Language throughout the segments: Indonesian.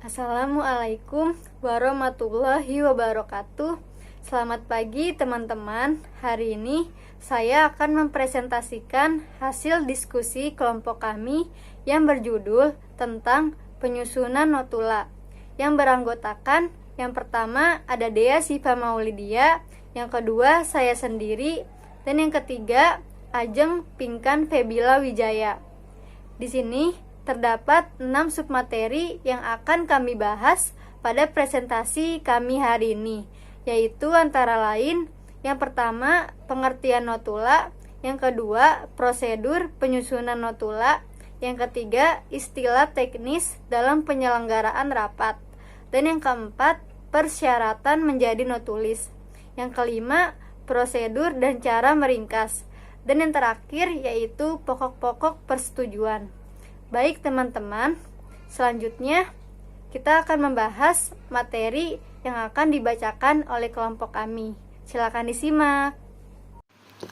Assalamualaikum warahmatullahi wabarakatuh. Selamat pagi teman-teman. Hari ini saya akan mempresentasikan hasil diskusi kelompok kami yang berjudul tentang penyusunan notula, yang beranggotakan yang pertama ada Dea Siva Maulidia, yang kedua saya sendiri, dan yang ketiga Ajeng Pinkan Febila Wijaya. Di sini terdapat 6 submateri yang akan kami bahas pada presentasi kami hari ini, yaitu antara lain yang pertama pengertian notula, yang kedua prosedur penyusunan notula, yang ketiga istilah teknis dalam penyelenggaraan rapat, dan yang keempat persyaratan menjadi notulis, yang kelima prosedur dan cara meringkas, dan yang terakhir yaitu pokok-pokok persetujuan. Baik teman-teman, selanjutnya kita akan membahas materi yang akan dibacakan oleh kelompok kami. Silakan disimak.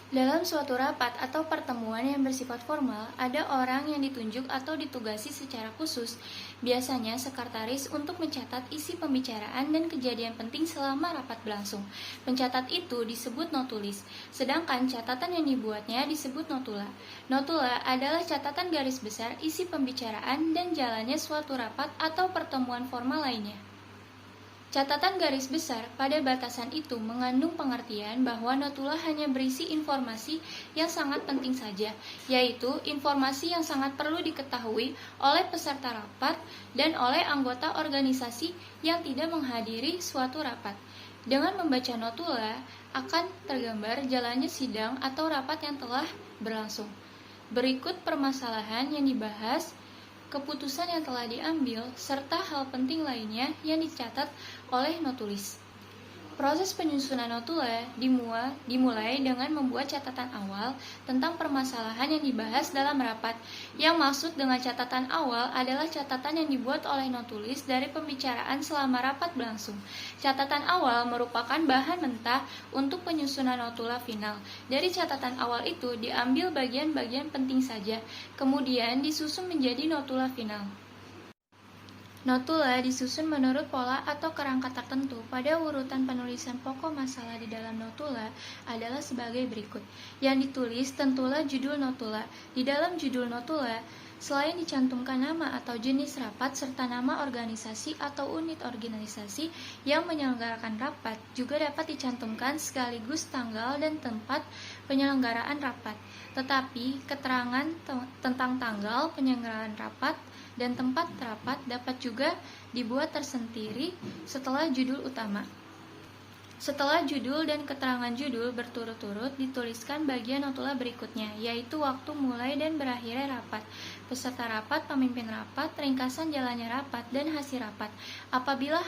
Dalam suatu rapat atau pertemuan yang bersifat formal, ada orang yang ditunjuk atau ditugasi secara khusus, biasanya sekretaris, untuk mencatat isi pembicaraan dan kejadian penting selama rapat berlangsung. Pencatat itu disebut notulis, sedangkan catatan yang dibuatnya disebut notula. Notula adalah catatan garis besar isi pembicaraan dan jalannya suatu rapat atau pertemuan formal lainnya. Catatan garis besar pada batasan itu mengandung pengertian bahwa notula hanya berisi informasi yang sangat penting saja, yaitu informasi yang sangat perlu diketahui oleh peserta rapat dan oleh anggota organisasi yang tidak menghadiri suatu rapat. Dengan membaca notula, akan tergambar jalannya sidang atau rapat yang telah berlangsung. Berikut permasalahan yang dibahas, keputusan yang telah diambil, serta hal penting lainnya yang dicatat oleh notulis. Proses penyusunan notula dimulai dengan membuat catatan awal tentang permasalahan yang dibahas dalam rapat. Yang maksud dengan catatan awal adalah catatan yang dibuat oleh notulis dari pembicaraan selama rapat berlangsung. Catatan awal merupakan bahan mentah untuk penyusunan notula final. Dari catatan awal itu diambil bagian-bagian penting saja, kemudian disusun menjadi notula final. Notula disusun menurut pola atau kerangka tertentu. Pada urutan penulisan pokok masalah di dalam notula adalah sebagai berikut. Yang ditulis tentulah judul notula. Di dalam judul notula, selain dicantumkan nama atau jenis rapat serta nama organisasi atau unit organisasi yang menyelenggarakan rapat, juga dapat dicantumkan sekaligus tanggal dan tempat penyelenggaraan rapat. Tetapi keterangan tentang tanggal penyelenggaraan rapat dan tempat rapat dapat juga dibuat tersendiri setelah judul utama. Setelah judul dan keterangan judul berturut-turut, dituliskan bagian notula berikutnya, yaitu waktu mulai dan berakhirnya rapat, peserta rapat, pemimpin rapat, ringkasan jalannya rapat, dan hasil rapat. Apabila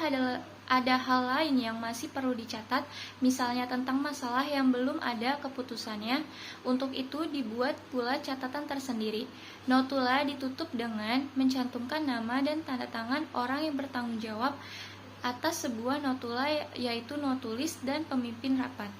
ada hal lain yang masih perlu dicatat, misalnya tentang masalah yang belum ada keputusannya, untuk itu dibuat pula catatan tersendiri. Notula ditutup dengan mencantumkan nama dan tanda tangan orang yang bertanggung jawab atas sebuah notula, yaitu notulis dan pemimpin rapat.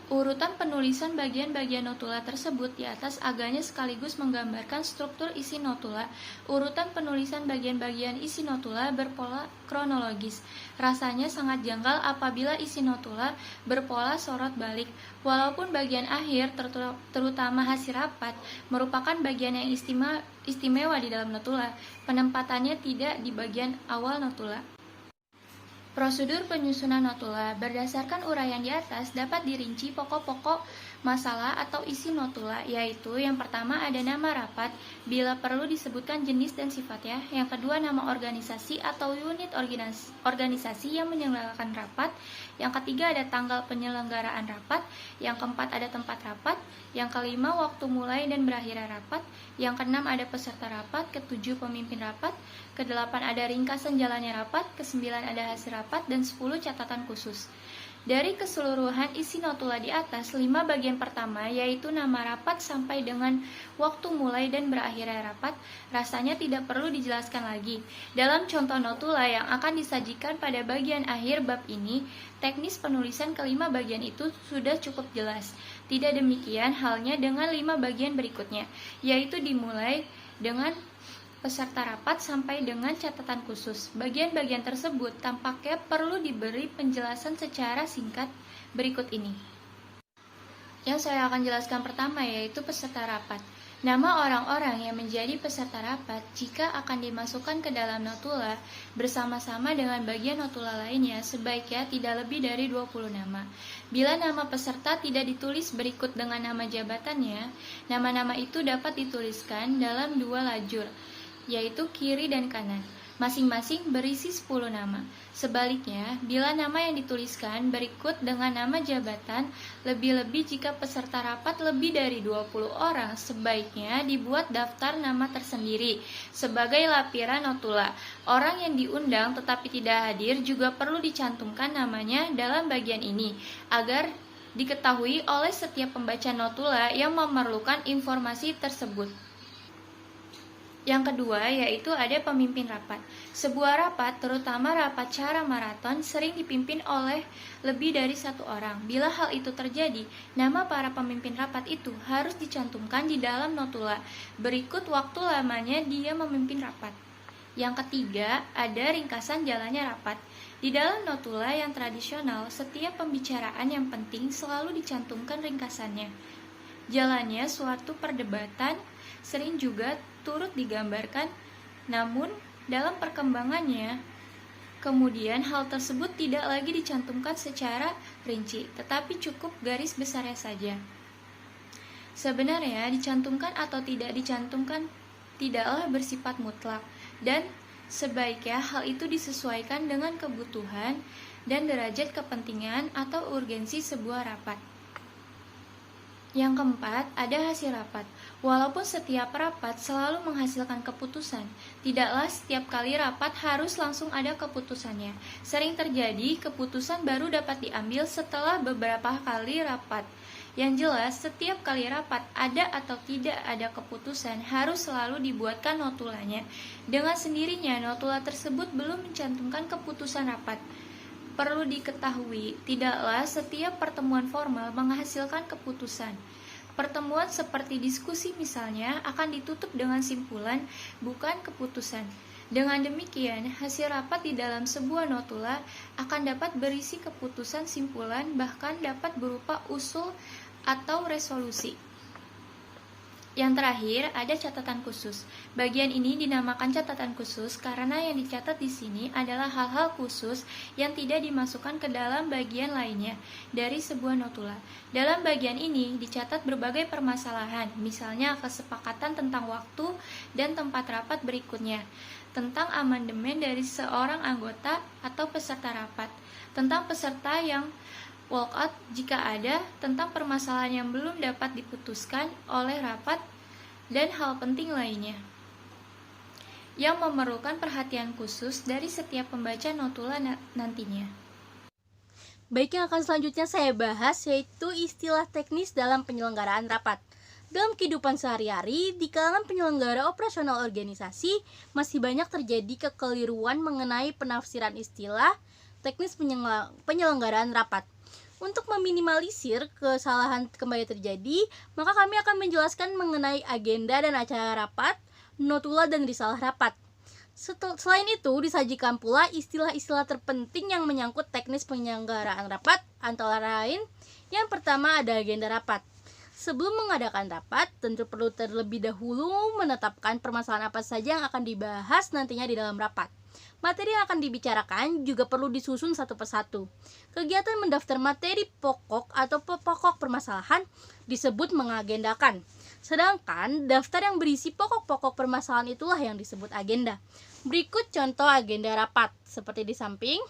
Urutan penulisan bagian-bagian notula tersebut di atas agaknya sekaligus menggambarkan struktur isi notula. Urutan penulisan bagian-bagian isi notula berpola kronologis. Rasanya sangat janggal apabila isi notula berpola sorot balik. Walaupun bagian akhir, terutama hasil rapat, merupakan bagian yang istimewa di dalam notula, penempatannya tidak di bagian awal notula. Prosedur penyusunan notula berdasarkan uraian di atas dapat dirinci pokok-pokok masalah atau isi notula, yaitu yang pertama ada nama rapat, bila perlu disebutkan jenis dan sifatnya. Yang kedua nama organisasi atau unit organisasi yang menyelenggarakan rapat. Yang ketiga ada tanggal penyelenggaraan rapat. Yang keempat ada tempat rapat. Yang kelima waktu mulai dan berakhirnya rapat. Yang keenam ada peserta rapat. Ketujuh pemimpin rapat. Kedelapan ada ringkasan jalannya rapat. Kesembilan ada hasil rapat. Dan 10 catatan khusus. Dari keseluruhan isi notula di atas, 5 bagian pertama yaitu nama rapat sampai dengan waktu mulai dan berakhirnya rapat, rasanya tidak perlu dijelaskan lagi. Dalam contoh notula yang akan disajikan pada bagian akhir bab ini, teknis penulisan kelima bagian itu sudah cukup jelas. Tidak demikian halnya dengan 5 bagian berikutnya, yaitu dimulai dengan peserta rapat sampai dengan catatan khusus. Bagian-bagian tersebut tampaknya perlu diberi penjelasan secara singkat berikut ini. Yang saya akan jelaskan pertama yaitu peserta rapat. Nama orang-orang yang menjadi peserta rapat jika akan dimasukkan ke dalam notula bersama-sama dengan bagian notula lainnya sebaiknya tidak lebih dari 20 nama. Bila nama peserta tidak ditulis berikut dengan nama jabatannya, nama-nama itu dapat dituliskan dalam dua lajur, yaitu kiri dan kanan. Masing-masing berisi 10 nama. Sebaliknya, bila nama yang dituliskan berikut dengan nama jabatan, lebih-lebih jika peserta rapat lebih dari 20 orang, sebaiknya dibuat daftar nama tersendiri sebagai lampiran notula. Orang yang diundang tetapi tidak hadir juga perlu dicantumkan namanya dalam bagian ini, agar diketahui oleh setiap pembaca notula yang memerlukan informasi tersebut. Yang kedua yaitu ada pemimpin rapat. Sebuah rapat, terutama rapat cara maraton, sering dipimpin oleh lebih dari satu orang. Bila hal itu terjadi, nama para pemimpin rapat itu harus dicantumkan di dalam notula. Berikut waktu lamanya dia memimpin rapat. Yang ketiga, ada ringkasan jalannya rapat. Di dalam notula yang tradisional, setiap pembicaraan yang penting selalu dicantumkan ringkasannya. Jalannya suatu perdebatan sering juga turut digambarkan, namun dalam perkembangannya, kemudian hal tersebut tidak lagi dicantumkan secara rinci, tetapi cukup garis besarnya saja. Sebenarnya dicantumkan atau tidak dicantumkan tidaklah bersifat mutlak, dan sebaiknya hal itu disesuaikan dengan kebutuhan dan derajat kepentingan atau urgensi sebuah rapat. Yang keempat, ada hasil rapat. Walaupun setiap rapat selalu menghasilkan keputusan, tidaklah setiap kali rapat harus langsung ada keputusannya. Sering terjadi keputusan baru dapat diambil setelah beberapa kali rapat. Yang jelas, setiap kali rapat ada atau tidak ada keputusan harus selalu dibuatkan notulanya. Dengan sendirinya, notula tersebut belum mencantumkan keputusan rapat. Perlu diketahui, tidaklah setiap pertemuan formal menghasilkan keputusan. Pertemuan seperti diskusi misalnya akan ditutup dengan simpulan, bukan keputusan. Dengan demikian, hasil rapat di dalam sebuah notula akan dapat berisi keputusan, simpulan, bahkan dapat berupa usul atau resolusi. Yang terakhir, ada catatan khusus. Bagian ini dinamakan catatan khusus karena yang dicatat di sini adalah hal-hal khusus yang tidak dimasukkan ke dalam bagian lainnya dari sebuah notula. Dalam bagian ini dicatat berbagai permasalahan, misalnya kesepakatan tentang waktu dan tempat rapat berikutnya, tentang amandemen dari seorang anggota atau peserta rapat, tentang peserta yang walkout jika ada, tentang permasalahan yang belum dapat diputuskan oleh rapat, dan hal penting lainnya yang memerlukan perhatian khusus dari setiap pembaca notula nantinya. Baik, yang akan selanjutnya saya bahas yaitu istilah teknis dalam penyelenggaraan rapat. Dalam kehidupan sehari-hari, di kalangan penyelenggara operasional organisasi, masih banyak terjadi kekeliruan mengenai penafsiran istilah teknis penyelenggaraan rapat. Untuk meminimalisir kesalahan kembali terjadi, maka kami akan menjelaskan mengenai agenda dan acara rapat, notula dan risalah rapat. Selain itu, disajikan pula istilah-istilah terpenting yang menyangkut teknis penyelenggaraan rapat, antara lain, yang pertama ada agenda rapat. Sebelum mengadakan rapat, tentu perlu terlebih dahulu menetapkan permasalahan apa saja yang akan dibahas nantinya di dalam rapat. Materi yang akan dibicarakan juga perlu disusun satu persatu. Kegiatan mendaftar materi pokok atau pokok permasalahan disebut mengagendakan. Sedangkan daftar yang berisi pokok-pokok permasalahan itulah yang disebut agenda. Berikut contoh agenda rapat seperti di samping.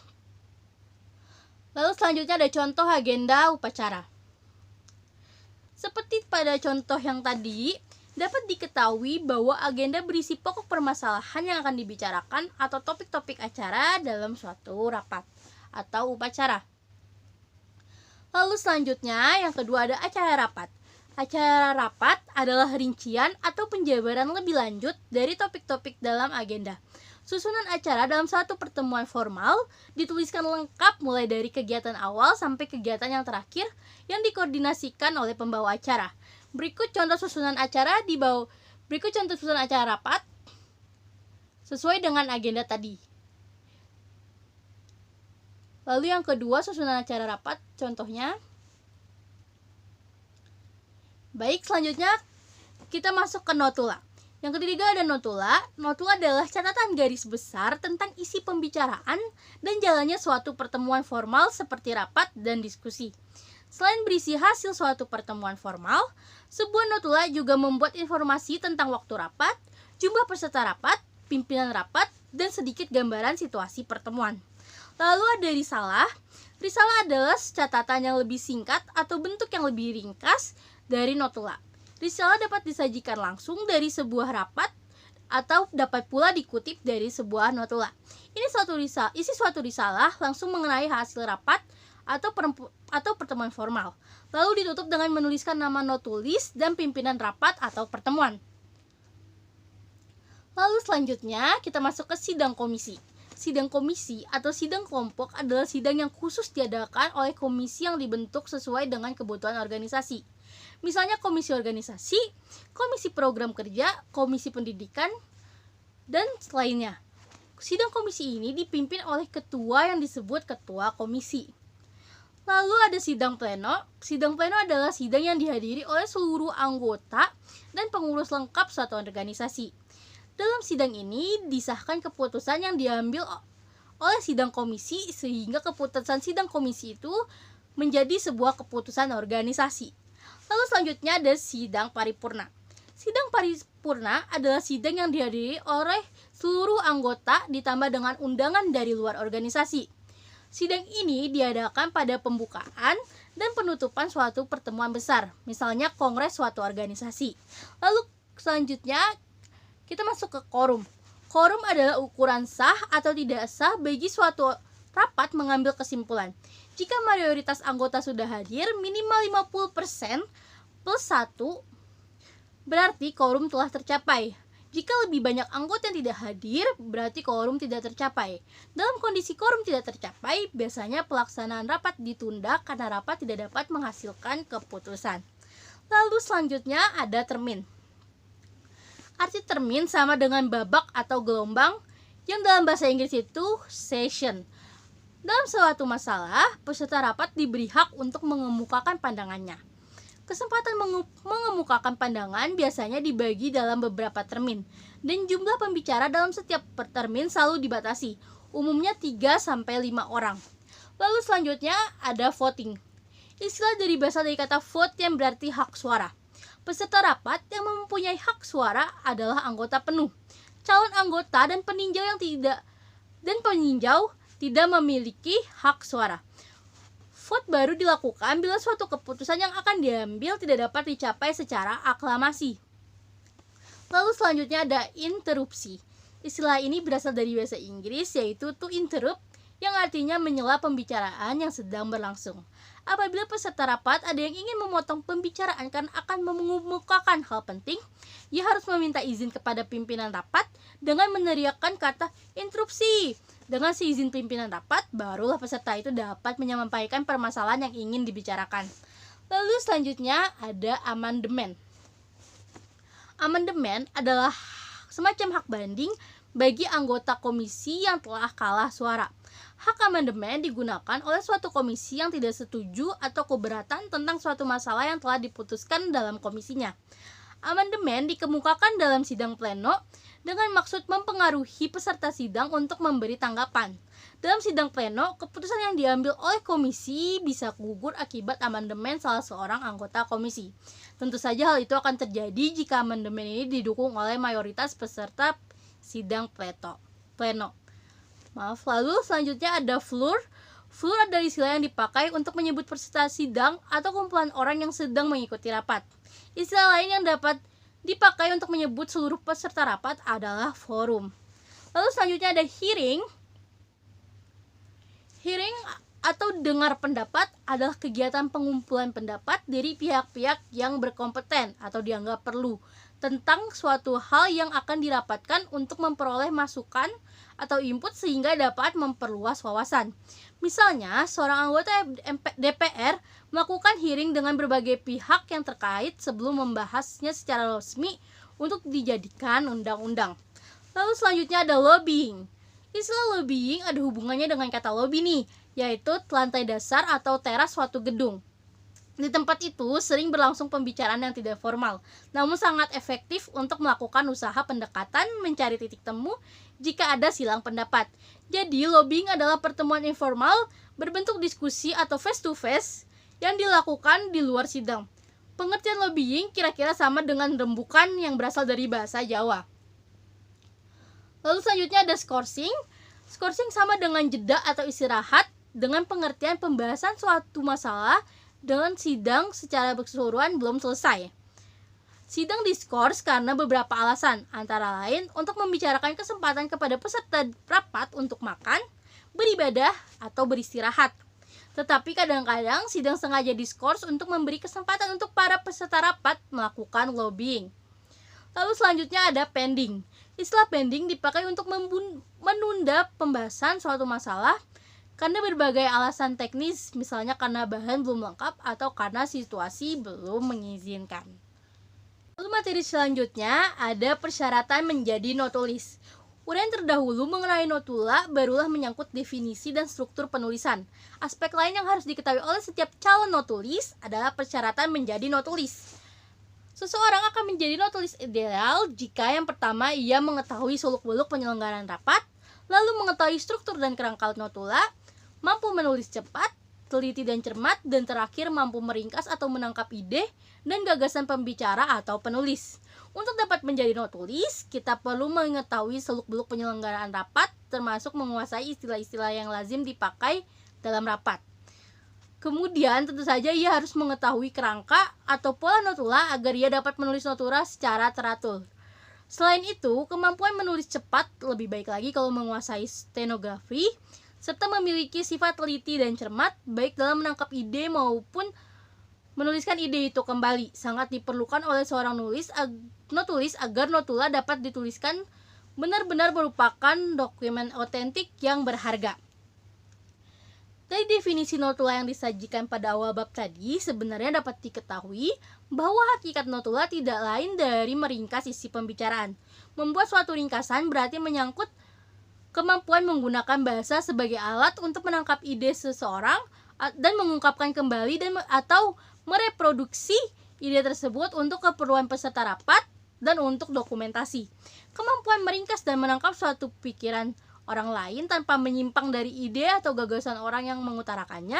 Lalu selanjutnya ada contoh agenda upacara. Seperti pada contoh yang tadi, dapat diketahui bahwa agenda berisi pokok permasalahan yang akan dibicarakan atau topik-topik acara dalam suatu rapat atau upacara. Lalu selanjutnya, yang kedua ada acara rapat. Acara rapat adalah rincian atau penjabaran lebih lanjut dari topik-topik dalam agenda. Susunan acara dalam satu pertemuan formal dituliskan lengkap mulai dari kegiatan awal sampai kegiatan yang terakhir yang dikoordinasikan oleh pembawa acara. Berikut contoh susunan acara rapat. sesuai dengan agenda tadi. Lalu yang kedua, susunan acara rapat, contohnya. Baik, selanjutnya kita masuk ke notula. Yang ketiga ada notula. Notula adalah catatan garis besar tentang isi pembicaraan dan jalannya suatu pertemuan formal seperti rapat dan diskusi. Selain berisi hasil suatu pertemuan formal, sebuah notula juga membuat informasi tentang waktu rapat, jumlah peserta rapat, pimpinan rapat, dan sedikit gambaran situasi pertemuan. Lalu ada risalah. Risalah adalah catatan yang lebih singkat atau bentuk yang lebih ringkas dari notula. Risalah dapat disajikan langsung dari sebuah rapat atau dapat pula dikutip dari sebuah notula. Isi suatu risalah langsung mengenai hasil rapat atau pertemuan formal. Lalu ditutup dengan menuliskan nama notulis dan pimpinan rapat atau pertemuan. Lalu selanjutnya kita masuk ke sidang komisi. Sidang komisi atau sidang kelompok adalah sidang yang khusus diadakan oleh komisi yang dibentuk sesuai dengan kebutuhan organisasi. Misalnya komisi organisasi, komisi program kerja, komisi pendidikan, dan lainnya. Sidang komisi ini dipimpin oleh ketua yang disebut ketua komisi. Lalu ada sidang pleno. Sidang pleno adalah sidang yang dihadiri oleh seluruh anggota dan pengurus lengkap suatu organisasi. Dalam sidang ini disahkan keputusan yang diambil oleh sidang komisi sehingga keputusan sidang komisi itu menjadi sebuah keputusan organisasi. Lalu selanjutnya ada sidang paripurna. Sidang paripurna adalah sidang yang dihadiri oleh seluruh anggota ditambah dengan undangan dari luar organisasi. Sidang ini diadakan pada pembukaan dan penutupan suatu pertemuan besar, misalnya kongres suatu organisasi. Lalu selanjutnya kita masuk ke quorum. Quorum adalah ukuran sah atau tidak sah bagi suatu rapat mengambil kesimpulan. Jika mayoritas anggota sudah hadir minimal 50% plus 1, berarti quorum telah tercapai. Jika lebih banyak anggota yang tidak hadir, berarti quorum tidak tercapai. Dalam kondisi quorum tidak tercapai, biasanya pelaksanaan rapat ditunda karena rapat tidak dapat menghasilkan keputusan. Lalu selanjutnya ada termin. Arti termin sama dengan babak atau gelombang yang dalam bahasa Inggris itu session. Dalam suatu masalah, peserta rapat diberi hak untuk mengemukakan pandangannya. Kesempatan mengemukakan pandangan biasanya dibagi dalam beberapa termin, dan jumlah pembicara dalam setiap termin selalu dibatasi, umumnya 3-5 orang. Lalu selanjutnya ada voting. Istilah berasal dari kata vote yang berarti hak suara. Peserta rapat yang mempunyai hak suara adalah anggota penuh. Calon anggota dan peninjau tidak memiliki hak suara. Vote baru dilakukan bila suatu keputusan yang akan diambil tidak dapat dicapai secara aklamasi. Lalu selanjutnya ada interupsi. Istilah ini berasal dari bahasa Inggris yaitu to interrupt, yang artinya menyela pembicaraan yang sedang berlangsung. Apabila peserta rapat ada yang ingin memotong pembicaraan karena akan mengemukakan hal penting, ia harus meminta izin kepada pimpinan rapat dengan meneriakkan kata interupsi. Dengan seizin pimpinan rapat, barulah peserta itu dapat menyampaikan permasalahan yang ingin dibicarakan. Lalu selanjutnya ada amandemen. Amandemen adalah semacam hak banding bagi anggota komisi yang telah kalah suara. Hak amandemen digunakan oleh suatu komisi yang tidak setuju atau keberatan tentang suatu masalah yang telah diputuskan dalam komisinya. Amandemen dikemukakan dalam sidang pleno dengan maksud mempengaruhi peserta sidang untuk memberi tanggapan. Dalam sidang pleno, keputusan yang diambil oleh komisi bisa gugur akibat amandemen salah seorang anggota komisi. Tentu saja hal itu akan terjadi jika amandemen ini didukung oleh mayoritas peserta sidang pleno. Lalu selanjutnya ada floor. Floor adalah istilah yang dipakai untuk menyebut peserta sidang atau kumpulan orang yang sedang mengikuti rapat. Istilah lain yang dapat dipakai untuk menyebut seluruh peserta rapat adalah forum. Lalu selanjutnya ada hearing. Hearing atau dengar pendapat adalah kegiatan pengumpulan pendapat dari pihak-pihak yang berkompeten atau dianggap perlu tentang suatu hal yang akan dirapatkan untuk memperoleh masukan atau input sehingga dapat memperluas wawasan. Misalnya, seorang anggota DPR melakukan hearing dengan berbagai pihak yang terkait sebelum membahasnya secara resmi untuk dijadikan undang-undang. Lalu selanjutnya ada lobbying. Istilah lobbying ada hubungannya dengan kata lobby nih, yaitu lantai dasar atau teras suatu gedung. Di tempat itu sering berlangsung pembicaraan yang tidak formal, namun sangat efektif untuk melakukan usaha pendekatan mencari titik temu jika ada silang pendapat. Jadi, lobbying adalah pertemuan informal berbentuk diskusi atau face-to-face yang dilakukan di luar sidang. Pengertian lobbying kira-kira sama dengan rembukan yang berasal dari bahasa Jawa. Lalu selanjutnya ada skorsing. Skorsing sama dengan jeda atau istirahat dengan pengertian pembahasan suatu masalah dengan sidang secara keseluruhan belum selesai. Sidang diskors karena beberapa alasan, antara lain untuk membicarakan kesempatan kepada peserta rapat untuk makan, beribadah, atau beristirahat. Tetapi kadang-kadang sidang sengaja diskors untuk memberi kesempatan untuk para peserta rapat melakukan lobbying. Lalu selanjutnya ada pending. Istilah pending dipakai untuk menunda pembahasan suatu masalah karena berbagai alasan teknis, misalnya karena bahan belum lengkap atau karena situasi belum mengizinkan. Lalu materi selanjutnya ada persyaratan menjadi notulis. Uraian terdahulu mengenai notula barulah menyangkut definisi dan struktur penulisan. Aspek lain yang harus diketahui oleh setiap calon notulis adalah persyaratan menjadi notulis. Seseorang akan menjadi notulis ideal jika yang pertama ia mengetahui seluk-beluk penyelenggaraan rapat, lalu mengetahui struktur dan kerangka notula, mampu menulis cepat, teliti dan cermat, dan terakhir mampu meringkas atau menangkap ide dan gagasan pembicara atau penulis. Untuk dapat menjadi notulis, kita perlu mengetahui seluk-beluk penyelenggaraan rapat, termasuk menguasai istilah-istilah yang lazim dipakai dalam rapat. Kemudian tentu saja ia harus mengetahui kerangka atau pola notula agar ia dapat menulis notula secara teratur. Selain itu, kemampuan menulis cepat lebih baik lagi kalau menguasai stenografi, serta memiliki sifat teliti dan cermat, baik dalam menangkap ide maupun menuliskan ide itu kembali. Sangat diperlukan oleh seorang notulis agar notula dapat dituliskan benar-benar merupakan dokumen otentik yang berharga. Dari definisi notula yang disajikan pada awal bab tadi, sebenarnya dapat diketahui bahwa hakikat notula tidak lain dari meringkas isi pembicaraan. Membuat suatu ringkasan berarti menyangkut kemampuan menggunakan bahasa sebagai alat untuk menangkap ide seseorang dan mengungkapkan kembali atau mereproduksi ide tersebut untuk keperluan peserta rapat dan untuk dokumentasi. Kemampuan meringkas dan menangkap suatu pikiran orang lain tanpa menyimpang dari ide atau gagasan orang yang mengutarakannya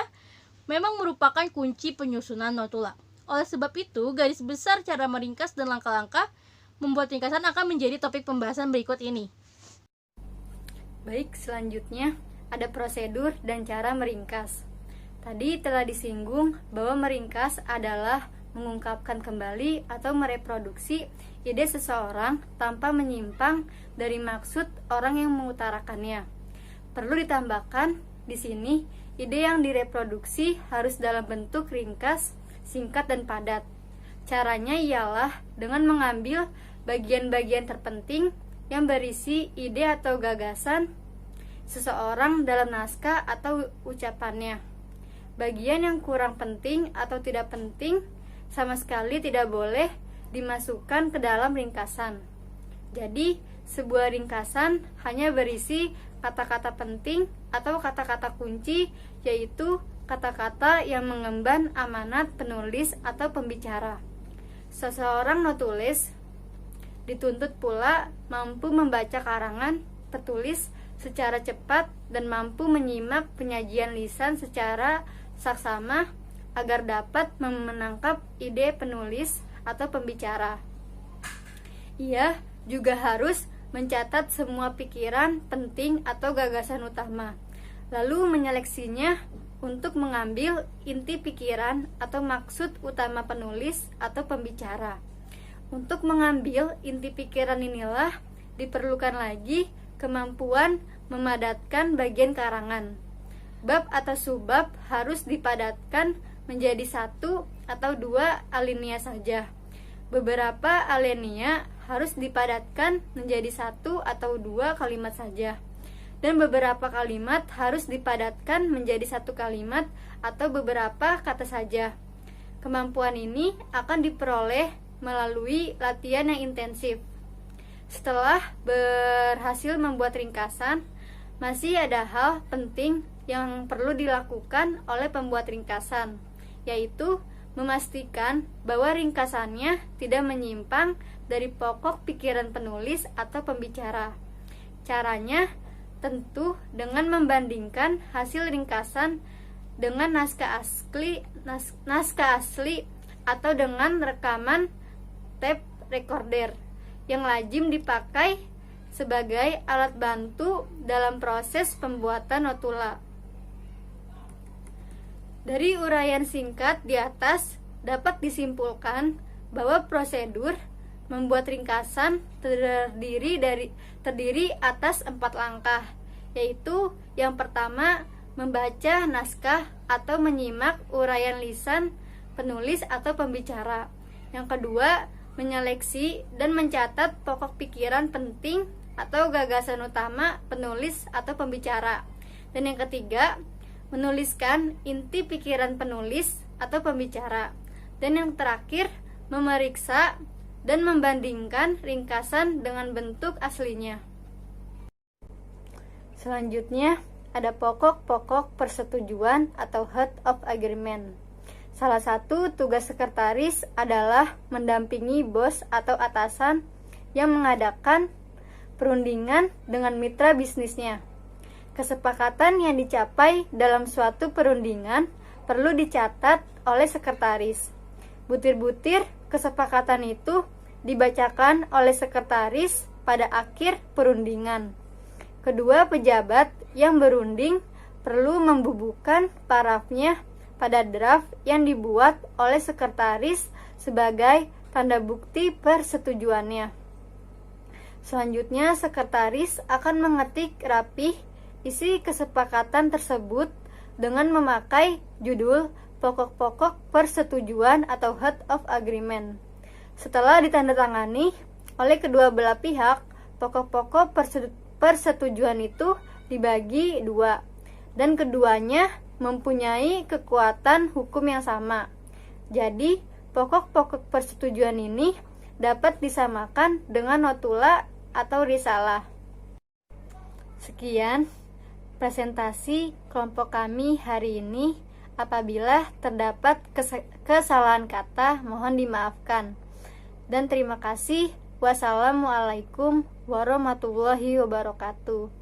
memang merupakan kunci penyusunan notula. Oleh sebab itu, garis besar cara meringkas dan langkah-langkah membuat ringkasan akan menjadi topik pembahasan berikut ini. Baik, selanjutnya ada prosedur dan cara meringkas. Tadi telah disinggung bahwa meringkas adalah mengungkapkan kembali atau mereproduksi ide seseorang tanpa menyimpang dari maksud orang yang mengutarakannya. Perlu ditambahkan di sini, ide yang direproduksi harus dalam bentuk ringkas, singkat dan padat. Caranya ialah dengan mengambil bagian-bagian terpenting yang berisi ide atau gagasan seseorang dalam naskah atau ucapannya. Bagian yang kurang penting atau tidak penting sama sekali tidak boleh dimasukkan ke dalam ringkasan. Jadi, sebuah ringkasan hanya berisi kata-kata penting atau kata-kata kunci, yaitu kata-kata yang mengemban amanat penulis atau pembicara. Seseorang notulis dituntut pula mampu membaca karangan petulis secara cepat dan mampu menyimak penyajian lisan secara saksama agar dapat menangkap ide penulis atau pembicara. Ia juga harus mencatat semua pikiran penting atau gagasan utama, lalu menyeleksinya untuk mengambil inti pikiran atau maksud utama penulis atau pembicara. Untuk mengambil inti pikiran inilah diperlukan lagi kemampuan memadatkan bagian karangan. Bab atau subbab harus dipadatkan menjadi satu atau dua alinea saja. Beberapa alinea harus dipadatkan menjadi satu atau dua kalimat saja. Dan beberapa kalimat harus dipadatkan menjadi satu kalimat atau beberapa kata saja. Kemampuan ini akan diperoleh melalui latihan yang intensif. Setelah berhasil membuat ringkasan, masih ada hal penting yang perlu dilakukan oleh pembuat ringkasan, yaitu memastikan bahwa ringkasannya tidak menyimpang dari pokok pikiran penulis atau pembicara. Caranya tentu dengan membandingkan hasil ringkasan dengan naskah asli atau dengan rekaman tape recorder yang lazim dipakai sebagai alat bantu dalam proses pembuatan notula. Dari uraian singkat di atas dapat disimpulkan bahwa prosedur membuat ringkasan terdiri atas 4 langkah, yaitu yang pertama membaca naskah atau menyimak uraian lisan penulis atau pembicara. Yang kedua, menyeleksi dan mencatat pokok pikiran penting atau gagasan utama penulis atau pembicara. Dan yang ketiga, menuliskan inti pikiran penulis atau pembicara. Dan yang terakhir, memeriksa dan membandingkan ringkasan dengan bentuk aslinya. Selanjutnya, ada pokok-pokok persetujuan atau head of agreement. Salah satu tugas sekretaris adalah mendampingi bos atau atasan yang mengadakan perundingan dengan mitra bisnisnya. Kesepakatan yang dicapai dalam suatu perundingan perlu dicatat oleh sekretaris. Butir-butir kesepakatan itu dibacakan oleh sekretaris pada akhir perundingan. Kedua pejabat yang berunding perlu membubuhkan parafnya pada draft yang dibuat oleh sekretaris sebagai tanda bukti persetujuannya. Selanjutnya, sekretaris akan mengetik rapih isi kesepakatan tersebut dengan memakai judul pokok-pokok persetujuan atau head of agreement. Setelah ditandatangani oleh kedua belah pihak, pokok-pokok persetujuan itu dibagi 2 dan keduanya mempunyai kekuatan hukum yang sama. Jadi, pokok-pokok persetujuan ini dapat disamakan dengan notula atau risalah. Sekian presentasi kelompok kami hari ini. Apabila terdapat kesalahan kata, mohon dimaafkan. Dan terima kasih. Wassalamualaikum warahmatullahi wabarakatuh.